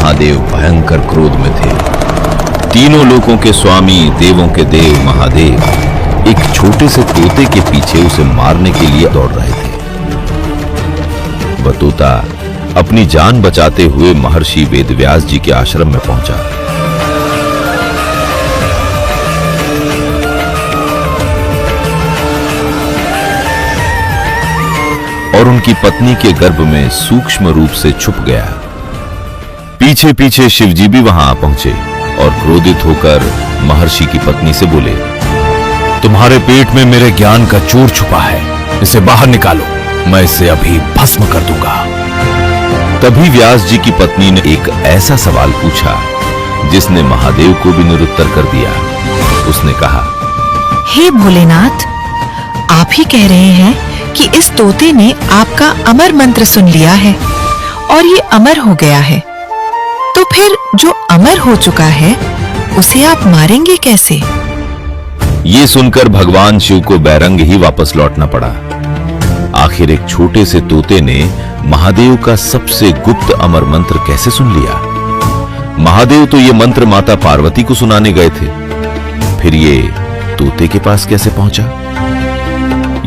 महादेव भयंकर क्रोध में थे। तीनों लोकों के स्वामी, देवों के देव महादेव एक छोटे से तोते के पीछे उसे मारने के लिए दौड़ रहे थे। वह तोता अपनी जान बचाते हुए महर्षि वेदव्यास जी के आश्रम में पहुंचा। और उनकी पत्नी के गर्भ में सूक्ष्म रूप से छुप गया। पीछे पीछे शिवजी भी वहां आ पहुंचे और क्रोधित होकर महर्षि की पत्नी से बोले, तुम्हारे पेट में मेरे ज्ञान का चोर छुपा है, इसे बाहर निकालो, मैं इसे अभी भस्म कर दूंगा। तभी व्यास जी की पत्नी ने एक ऐसा सवाल पूछा जिसने महादेव को भी निरुत्तर कर दिया। उसने कहा, हे भोलेनाथ, आप ही कह रहे हैं कि इस तोते ने आपका अमर मंत्र सुन लिया है और ये अमर हो गया है, तो फिर जो अमर हो चुका है उसे आप मारेंगे कैसे? ये सुनकर भगवान शिव को बैरंग ही वापस लौटना पड़ा। आखिर एक छोटे से तोते ने महादेव का सबसे गुप्त अमर मंत्र कैसे सुन लिया? महादेव तो ये मंत्र माता पार्वती को सुनाने गए थे, फिर ये तोते के पास कैसे पहुंचा?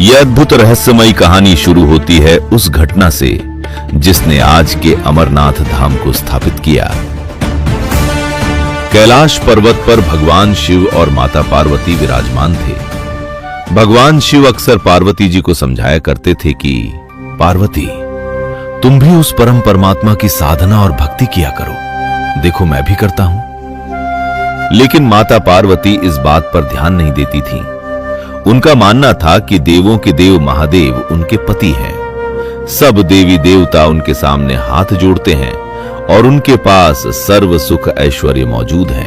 यह अद्भुत रहस्यमयी कहानी शुरू होती है उस घटना से जिसने आज के अमरनाथ धाम को स्थापित किया। कैलाश पर्वत पर भगवान शिव और माता पार्वती विराजमान थे। भगवान शिव अक्सर पार्वती जी को समझाया करते थे कि पार्वती, तुम भी उस परम परमात्मा की साधना और भक्ति किया करो, देखो मैं भी करता हूं। लेकिन माता पार्वती इस बात पर ध्यान नहीं देती थी। उनका मानना था कि देवों के देव महादेव उनके पति हैं। सब देवी देवता उनके सामने हाथ जोड़ते हैं और उनके पास सर्व सुख ऐश्वर्य मौजूद है।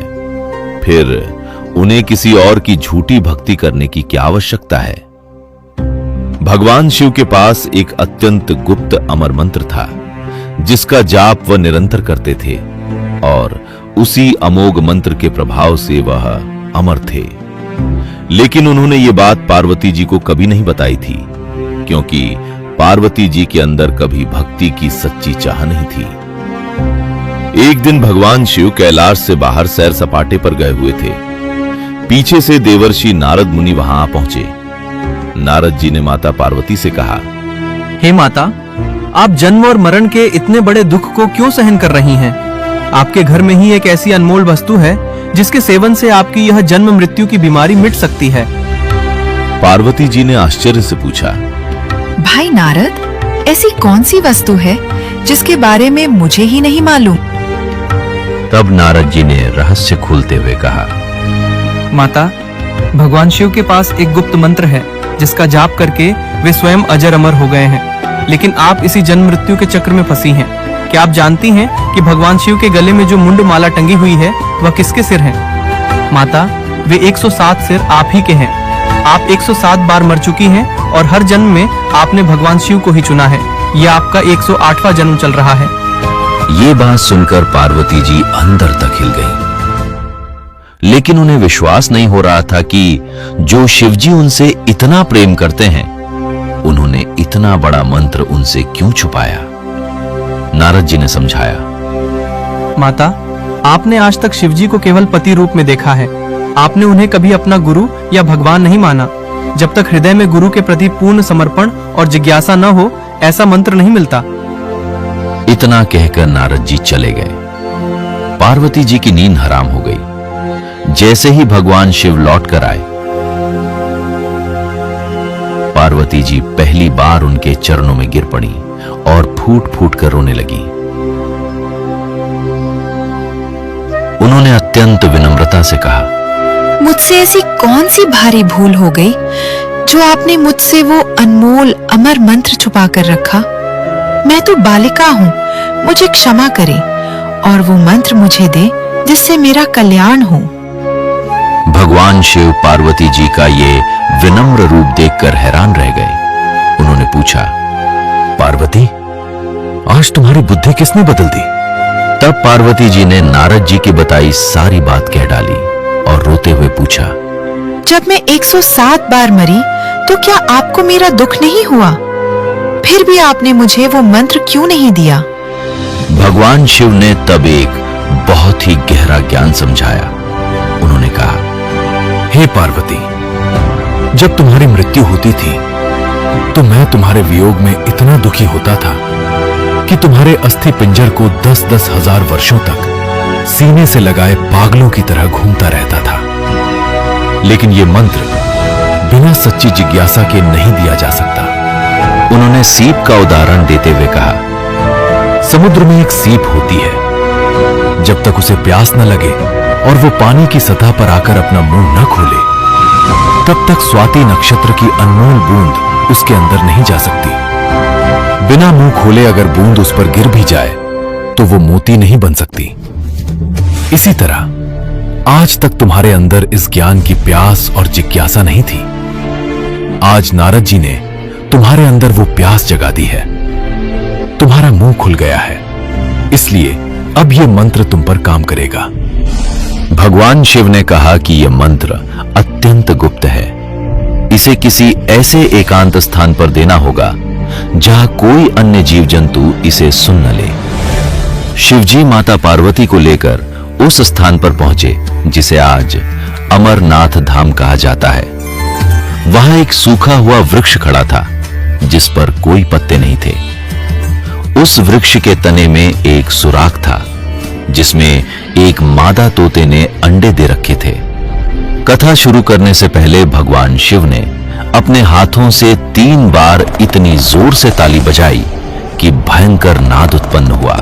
फिर उन्हें किसी और की झूठी भक्ति करने की क्या आवश्यकता है? भगवान शिव के पास एक अत्यंत गुप्त अमर मंत्र था जिसका जाप वह निरंतर करते थे और उसी अमोघ मंत्र के प्रभाव से वह अमर थे। लेकिन उन्होंने ये बात पार्वती जी को कभी नहीं बताई थी, क्योंकि पार्वती जी के अंदर कभी भक्ति की सच्ची चाह नहीं थी। एक दिन भगवान शिव कैलाश से बाहर सैर सपाटे पर गए हुए थे। पीछे से देवर्षि नारद मुनि वहां आ पहुंचे। नारद जी ने माता पार्वती से कहा, हे माता, आप जन्म और मरण के इतने बड़े दुख को क्यों सहन कर रही हैं? आपके घर में ही एक ऐसी अनमोल वस्तु है जिसके सेवन से आपकी यह जन्म मृत्यु की बीमारी मिट सकती है। पार्वती जी ने आश्चर्य से पूछा, भाई नारद, ऐसी कौन सी वस्तु है जिसके बारे में मुझे ही नहीं मालूम? तब नारद जी ने रहस्य खोलते हुए कहा, माता, भगवान शिव के पास एक गुप्त मंत्र है जिसका जाप करके वे स्वयं अजर अमर हो गए हैं, लेकिन आप इसी जन्म मृत्यु के चक्र में फंसी हैं। क्या आप जानती हैं कि भगवान शिव के गले में जो मुंड माला टंगी हुई है वह किसके सिर है? माता, वे 107 सिर आप ही के हैं। आप 107 बार मर चुकी हैं और हर जन्म में आपने भगवान शिव को ही चुना है। यह आपका 108वां जन्म चल रहा है। ये बात सुनकर पार्वती जी अंदर तक हिल गई, लेकिन उन्हें विश्वास नहीं हो रहा था कि जो शिवजी उनसे इतना प्रेम करते हैं, उन्होंने इतना बड़ा मंत्र उनसे क्यों छुपाया। नारद जी ने समझाया, माता, आपने आज तक शिवजी को केवल पति रूप में देखा है। आपने उन्हें कभी अपना गुरु या भगवान नहीं माना। जब तक हृदय में गुरु के प्रति पूर्ण समर्पण और जिज्ञासा न हो, ऐसा मंत्र नहीं मिलता। इतना कहकर नारद जी चले गए। पार्वती जी की नींद हराम हो गई। जैसे ही भगवान शिव लौट कर आए, पार्वती जी पहली बार उनके चरणों में गिर पड़ी और फूट फूट कर रोने लगी। उन्होंने अत्यंत विनम्रता से कहा, मुझसे ऐसी कौन सी भारी भूल हो गई जो आपने मुझसे वो अनमोल अमर मंत्र छुपा कर रखा? मैं तो बालिका हूँ, मुझे क्षमा करें और वो मंत्र मुझे दे जिससे मेरा कल्याण हो। भगवान शिव पार्वती जी का ये विनम्र रूप देखकर हैरान रह गए। उन्होंने पूछा, पार्वती, आज तुम्हारी बुद्धि किसने बदल दी? तब पार्वती जी ने नारद जी की बताई सारी बात कह डाली और रोते हुए पूछा, जब मैं 107 बार मरी तो क्या आपको मेरा दुख नहीं हुआ? फिर भी आपने मुझे वो मंत्र क्यों नहीं दिया? भगवान शिव ने तब एक बहुत ही गहरा ज्ञान समझाया। उन्होंने कहा, हे पार्वती, जब तुम्हारी मृत्यु होती थी तो मैं तुम्हारे वियोग में इतना दुखी होता था कि तुम्हारे अस्थि पिंजर को 10-10 हजार वर्षों तक सीने से लगाए पागलों की तरह घूमता रहता था। लेकिन यह मंत्र बिना सच्ची जिज्ञासा के नहीं दिया जा सकता। उन्होंने सीप का उदाहरण देते हुए कहा, समुद्र में एक सीप होती है, जब तक उसे प्यास न लगे और वो पानी की सतह पर आकर अपना मुंह न खोले, तब तक स्वाति नक्षत्र की अनमोल बूंद उसके अंदर नहीं जा सकती। बिना मुंह खोले अगर बूंद उस पर गिर भी जाए तो वो मोती नहीं बन सकती। इसी तरह आज तक तुम्हारे अंदर इस ज्ञान की प्यास और जिज्ञासा नहीं थी। आज नारद जी ने तुम्हारे अंदर वो प्यास जगा दी है, तुम्हारा मुंह खुल गया है, इसलिए अब यह मंत्र तुम पर काम करेगा। भगवान शिव ने कहा कि यह मंत्र अत्यंत गुप्त है। इसे किसी ऐसे एकांत स्थान पर देना होगा जहां कोई अन्य जीव जंतु इसे सुन न ले। शिवजी माता पार्वती को लेकर उस स्थान पर पहुंचे जिसे आज अमरनाथ धाम कहा जाता है। वहां एक सूखा हुआ वृक्ष खड़ा था जिस पर कोई पत्ते नहीं थे। उस वृक्ष के तने में एक सुराख था जिसमें एक मादा तोते ने अंडे दे रखे थे। कथा शुरू करने से पहले भगवान शिव ने अपने हाथों से 3 बार इतनी जोर से ताली बजाई कि भयंकर नाद उत्पन्न हुआ।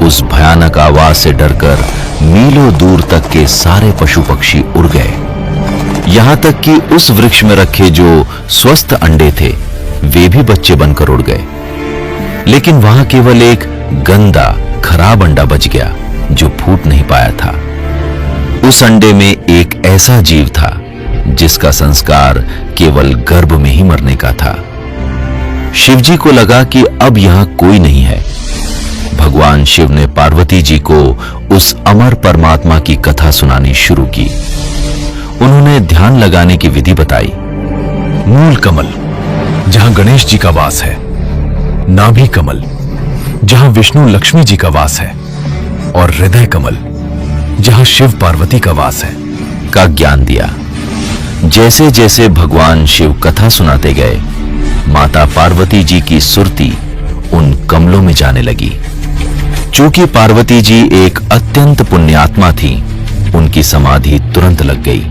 उस भयानक आवाज से डरकर मीलों दूर तक के सारे पशु पक्षी उड़ गए। यहां तक कि उस वृक्ष में रखे जो स्वस्थ अंडे थे वे भी बच्चे बनकर उड़ गए। लेकिन वहां केवल एक गंदा खराब अंडा बच गया जो फूट नहीं पाया था। उस अंडे में एक ऐसा जीव था जिसका संस्कार केवल गर्भ में ही मरने का था। शिवजी को लगा कि अब यहां कोई नहीं है। भगवान शिव ने पार्वती जी को उस अमर परमात्मा की कथा सुनानी शुरू की। उन्होंने ध्यान लगाने की विधि बताई। मूल कमल जहां गणेश जी का वास है, नाभि कमल जहां विष्णु लक्ष्मी जी का वास है, और हृदय कमल जहां शिव पार्वती का वास है, का ज्ञान दिया। जैसे जैसे भगवान शिव कथा सुनाते गए, माता पार्वती जी की सुरती उन कमलों में जाने लगी। चूंकि पार्वती जी एक अत्यंत पुण्यात्मा थी, उनकी समाधि तुरंत लग गई।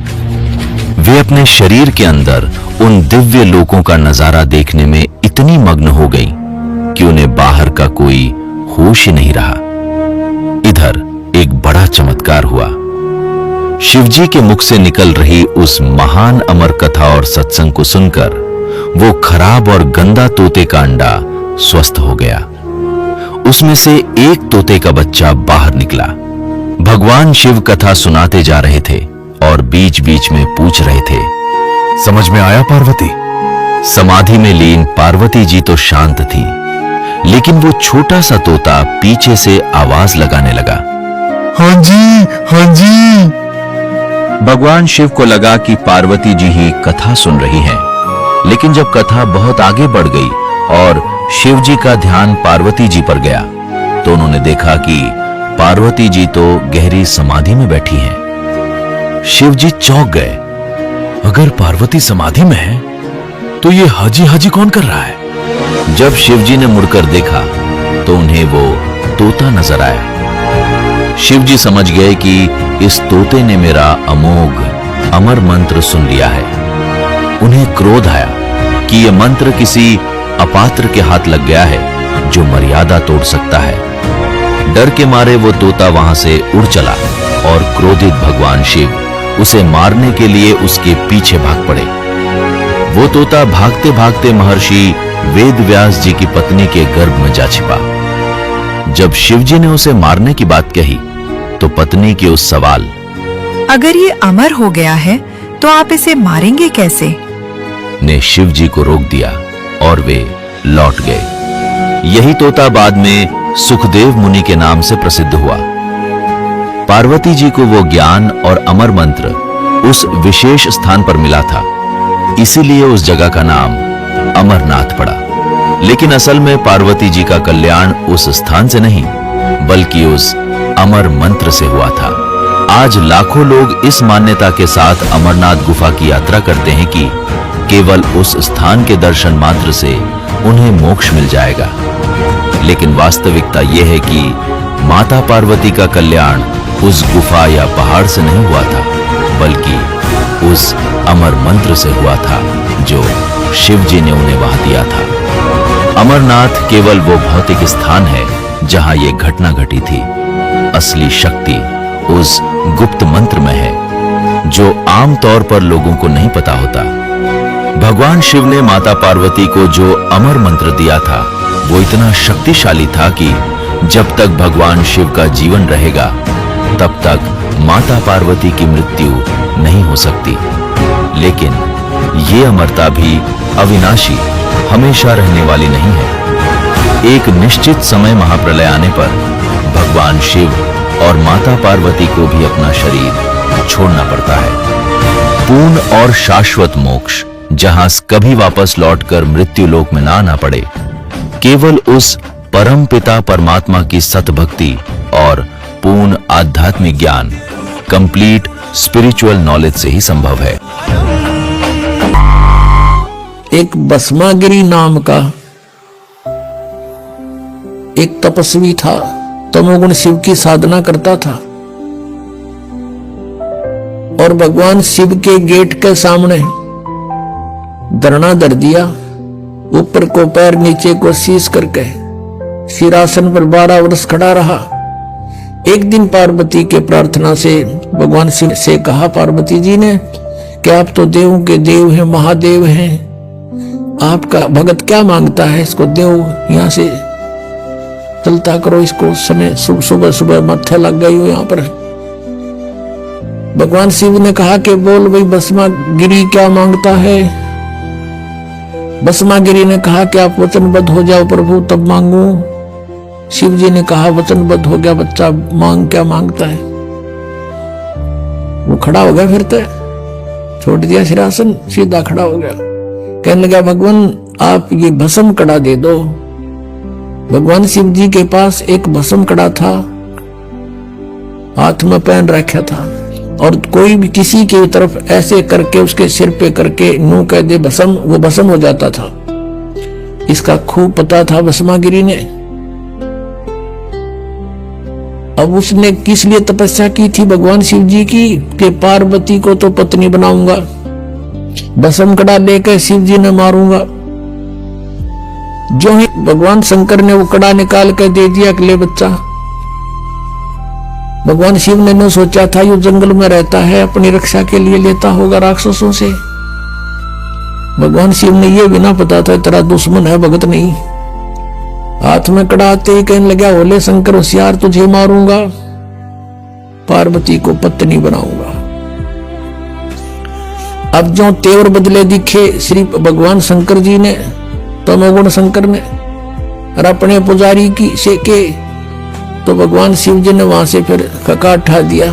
वे अपने शरीर के अंदर उन दिव्य लोकों का नजारा देखने में इतनी मग्न हो गई कि उन्हें बाहर का कोई होश ही नहीं रहा। इधर एक बड़ा चमत्कार हुआ। शिवजी के मुख से निकल रही उस महान अमर कथा और सत्संग को सुनकर वो खराब और गंदा तोते का अंडा स्वस्थ हो गया। उसमें से एक तोते का बच्चा बाहर निकला। भगवान शिव कथा सुनाते जा रहे थे और बीच बीच में पूछ रहे थे, समझ में आया पार्वती? समाधि में लीन पार्वती जी तो शांत थी, लेकिन वो छोटा सा तोता पीछे से आवाज लगाने लगा, हाँ जी, हाँ जी। भगवान शिव को लगा कि पार्वती जी ही कथा सुन रही हैं, लेकिन जब कथा बहुत आगे बढ़ गई और शिव जी का ध्यान पार्वती जी पर गया तो उन्होंने देखा कि पार्वती जी तो गहरी समाधि में बैठी हैं। शिव जी चौंक गए। अगर पार्वती समाधि में है तो ये हाजी हाजी कौन कर रहा है? जब शिव जी ने मुड़कर देखा तो उन्हें वो तोता नजर आया। शिव जी समझ गए कि इस तोते ने मेरा अमोघ अमर मंत्र सुन लिया है। उन्हें क्रोध आया कि यह मंत्र किसी अपात्र के हाथ लग गया है जो मर्यादा तोड़ सकता है। डर के मारे वो तोता वहां से उड़ चला और क्रोधित भगवान शिव उसे मारने के लिए उसके पीछे भाग पड़े। वो तोता भागते भागते महर्षि वेद व्यास जी की पत्नी के गर्भ में जा छिपा। जब शिवजी ने उसे मारने की बात कही तो पत्नी के उस सवाल, अगर ये अमर हो गया है तो आप इसे मारेंगे कैसे, ने शिव जी को रोक दिया और वे लौट गए। यही तोता बाद में सुखदेव मुनि के नाम से प्रसिद्ध हुआ। पार्वती जी को वो ज्ञान और अमर मंत्र उस विशेष स्थान पर मिला था, इसीलिए उस जगह का नाम अमरनाथ पड़ा। लेकिन असल में पार्वती जी का कल्याण उस स्थान से नहीं बल्कि उस अमर मंत्र से हुआ था। आज लाखों लोग इस मान्यता के साथ अमरनाथ गुफा की यात्रा करते हैं कि केवल उस स्थान के दर्शन मात्र से उन्हें मोक्ष मिल जाएगा। लेकिन वास्तविकता यह है कि माता पार्वती का कल्याण उस गुफा या पहाड़ से नहीं हुआ था, बल्कि उस अमर मंत्र से हुआ था जो शिव जी ने उन्हें वहां दिया था। अमरनाथ केवल वो भौतिक स्थान है जहां ये घटना घटी थी। असली शक्ति उस गुप्त मंत्र में है जो आम तौर पर लोगों को नहीं पता होता। भगवान शिव ने माता पार्वती को जो अमर मंत्र दिया था वो इतना शक्तिशाली था कि जब तक भगवान शिव का जीवन रहेगा तब तक माता पार्वती की मृत्यु नहीं हो सकती। लेकिन ये अमरता भी अविनाशी, हमेशा रहने वाली नहीं है। एक निश्चित समय महाप्रलय आने पर भगवान शिव और माता पार्वती को भी अपना शरीर छोड़ना पड़ता है। पूर्ण और शाश्वत मोक्ष, जहां कभी वापस लौटकर मृत्यु लोक में ना आना पड़े, केवल उस परम पिता परमात्मा की सतभक्ति और पूर्ण आध्यात्मिक ज्ञान, कंप्लीट स्पिरिचुअल नॉलेज से ही संभव है। एक भस्मागिरी नाम का एक तपस्वी था, तमोगुण शिव की साधना करता था और भगवान शिव के गेट के सामने धरना धर दिया। ऊपर को पैर, नीचे को शीश करके सिरासन पर 12 वर्ष खड़ा रहा। एक दिन पार्वती के प्रार्थना से भगवान शिव से कहा पार्वती जी ने कि आप तो देवों के देव हैं, महादेव हैं, आपका भगत क्या मांगता है, इसको देव यहां से चलता करो, इसको समय सुबह सुबह मत्थे लग गई हो यहाँ पर। भगवान शिव ने कहा कि बोल भाई भस्मागिरी क्या मांगता है। भस्मागिरी ने कहा कि आप वचनबद्ध हो जाओ प्रभु तब मांगू। शिव जी ने कहा वचनबद्ध हो गया बच्चा, मांग क्या मांगता है। वो खड़ा हो गया, फिर तो छोड़ दिया सिरासन, सीधा खड़ा हो गया। कहने लगा भगवान आप ये भस्म कड़ा दे दो। भगवान शिव जी के पास एक भस्म कड़ा था, हाथ में पहन रखा था, और कोई भी किसी की तरफ ऐसे करके उसके सिर पे करके नू कह दे भस्म, वो भस्म हो जाता था। इसका खूब पता था भस्मागिरी ने। अब उसने किस लिए तपस्या की थी भगवान शिव जी की कि पार्वती को तो पत्नी बनाऊंगा, भस्म कड़ा लेकर शिव जी ने मारूंगा। जो ही भगवान शंकर ने वो कड़ा निकाल कर दे दिया कि ले बच्चा। भगवान शिव ने न सोचा था ये जंगल में रहता है, अपनी रक्षा के लिए लेता होगा राक्षसों से। भगवान शिव ने ये भी ना पता था तेरा दुश्मन है, भगत नहीं। हाथ में कड़ा आते ही कहने लगा होले शंकर होशियार, तुझे मारूंगा, पार्वती को पत्नी बनाऊंगा। अब जो तेवर बदले दिखे श्री भगवान शंकर जी ने, तमोगुण शंकर ने, और अपने पुजारी की से के, तो भगवान शिव जी ने वहां से फिर कका उठा दिया,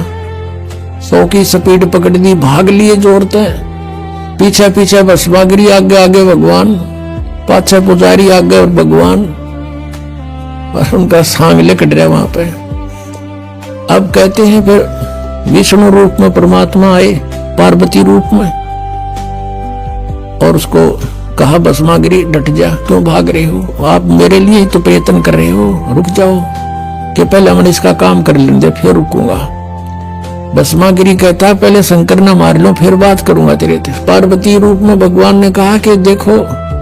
100 की स्पीड पकड़ दी, भाग लिए जोरते। पीछे पीछे भस्मागिरी, आगे आगे भगवान, पाछे पुजारी, आगे और भगवान, और उनका सांग लेकर रहा वहां पे। अब कहते हैं फिर विष्णु रूप में परमात्मा आए, पार्वती रूप में, और उसको कहा भस्मागिरी डट जा, क्यों भाग रहे हो, आप मेरे लिए ही तो प्रयत्न कर रहे हो, रुक जाओ कि पहले मैंने इसका काम कर लेंगे फिर रुकूंगा। भस्मागिरी कहता पहले शंकर ना मार लो फिर बात करूंगा तेरे से। पार्वती रूप में भगवान ने कहा कि देखो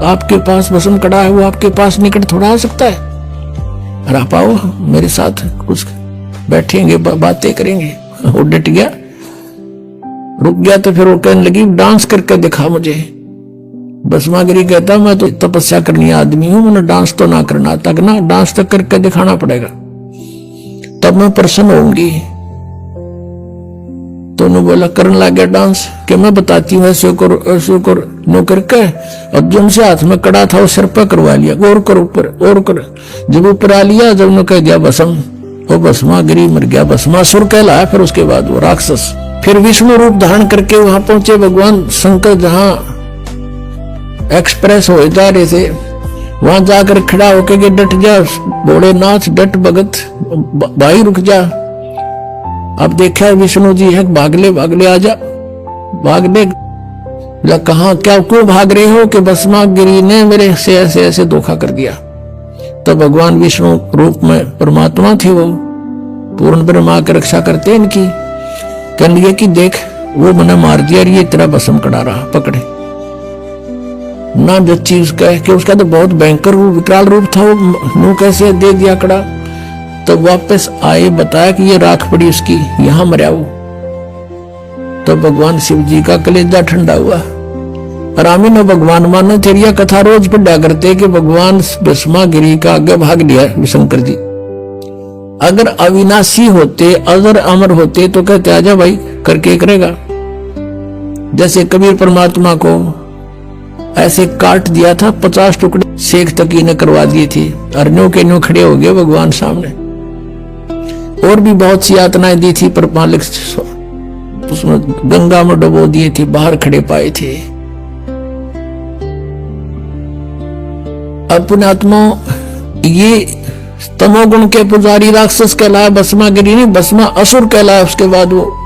आपके पास भस्म कड़ा है, वो आपके पास निकट थोड़ा आ सकता है, और आप आओ मेरे साथ कुछ बैठेंगे, बातें करेंगे। वो डट गया, रुक गया। तो फिर वो कहने लगी डांस करके दिखा मुझे। भस्मागिरी कहता मैं तो तपस्या करनी आदमी हूं, मैंने डांस तो ना करना, तक ना डांस तक करके दिखाना पड़ेगा तब मैं प्रसन्न होंगी। तो उन्होंने बोला करने लग गया डांस कि मैं बताती हूँ ऐसे करो नो करके, और जो से हाथ में कड़ा था वो सिर पर करवा लिया, और कर ऊपर और कर। जब ऊपर आ लिया, जब उन्होंने कह दिया भस्म, वो भस्मागिरी मर गया, भस्मासुर कहलाया। फिर उसके बाद वो राक्षस फिर विष्णु रूप धारण करके वहां पहुंचे। भगवान शंकर जहां एक्सप्रेस हो जा रहे थे वहां जाकर खड़ा होके के डट जा भोलेनाथ, डट भगत भाई रुक जा, अब देखा विष्णु जी है, भागले भागले आजा, भागले। कहा क्या क्यों भाग रहे हो? कि भस्मागिरी ने मेरे से ऐसे ऐसे धोखा कर दिया। तो भगवान विष्णु रूप में परमात्मा थे, वो पूर्ण ब्रह्मा की रक्षा करते इनकी। कहने लगे कि देख वो मैंने मार दिया, ये तेरा भस्म कड़ा रहा, पकड़े ना जच्ची उसका, कि उसका तो बहुत भयंकर रूप विकराल रूप था, वो मुंह कैसे दे दिया कड़ा। तो वापस आए, बताया कि ये राख पड़ी उसकी, यहां मरा वो। तो भगवान शिव जी का कलेजा ठंडा हुआ। रामी ने भगवान मानो तेरी कथा रोज पढ़ा करते कि भगवान भस्मागिरी का आगे भाग लिया शंकर जी। अगर अविनाशी होते, अजर अमर होते तो कहते आजा भाई, करके करेगा। जैसे कबीर परमात्मा को ऐसे काट दिया था, 50 टुकड़े शेख तकी ने करवा दिए थे, और न्यू के न्यू खड़े हो गए भगवान सामने। और भी बहुत सी यातनाएं दी थी, पर मालिक उसमें गंगा में डुबो दिए थे, बाहर खड़े पाए थे। अब पुण्यात्मा, ये तमोगुण के पुजारी राक्षस कहलाया भस्मागिरी, नहीं भस्मा असुर कहलाया। उसके बाद वो